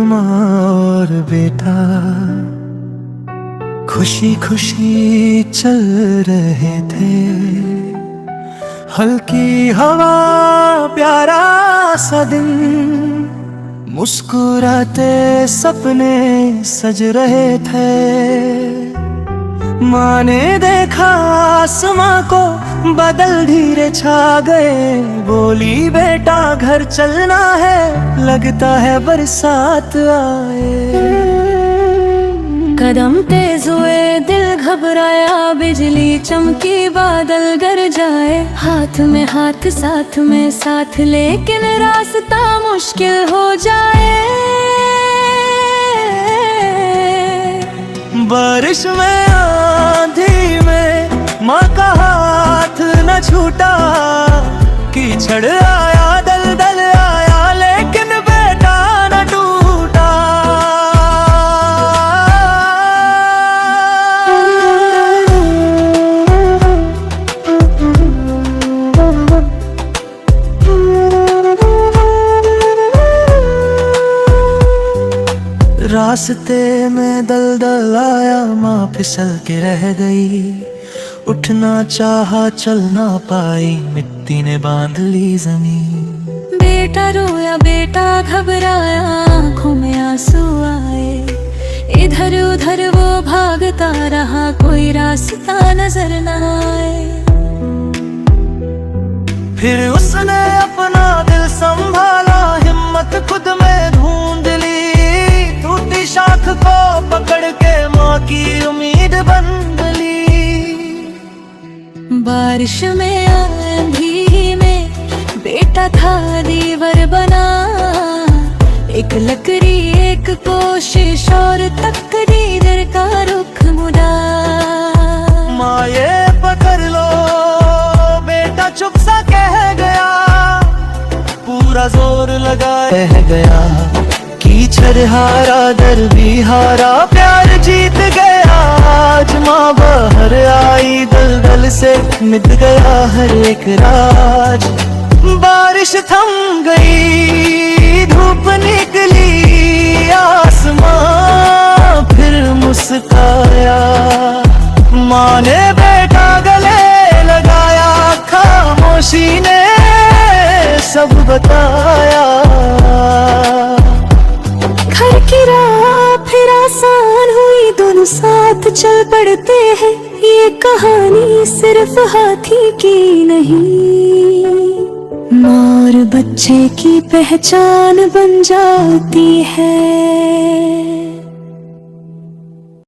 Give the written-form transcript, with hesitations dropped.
माँ और बेटा खुशी खुशी चल रहे थे। हल्की हवा प्यारा सा दिन, मुस्कुराते सपने सज रहे थे। माँ ने देखा आसमां को बादल धीरे छा गए, बोली बेटा घर चलना है, लगता है बरसात आए। कदम तेज हुए दिल घबराया, बिजली चमकी बादल गरजाए। हाथ में हाथ साथ में साथ, लेकिन रास्ता मुश्किल हो जाए। बारिश में आंधी में माँ का हाथ न छूटा, कीचड़ आया दलदल आया, लेकिन बेटा न टूटा। रास्ते में दलदल आया, माँ फिसल के रह गई। उठना चाहा चल ना पाई, मिट्टी ने बांध ली जमीन। बेटा रोया बेटा घबराया, आँखों में आंसू आए। इधर उधर वो भागता रहा, कोई रास्ता नजर न आए। फिर उसने अपना दिल संभाला, हिम्मत खुद में ढूंढ ली। टूटी शाख को पकड़ के माँ की उम्मीद बंध ली। बारिश में आंधी में बेटा था दीवार बना, एक लकड़ी एक कोशिश और तकदीर का रुख मुड़ा। माँ ये पकड़ लो बेटा चुप सा कह गया, पूरा जोर लगाए गया। कीचड़ हारा दर भी हारा, प्यार जीत गया। आज माँ बाहर आई दलदल से, मिट गया हर एक राज। बारिश थम गई धूप निकली, आसमां फिर मुस्काया। माँ ने बेटा गले लगाया, खामोशी ने सब बताया। घर की राह फिर आसान हुई, दोनों साथ चल पड़ते हैं। ये कहानी सिर्फ हाथी की नहीं, माँ और बच्चे की पहचान बन जाती है।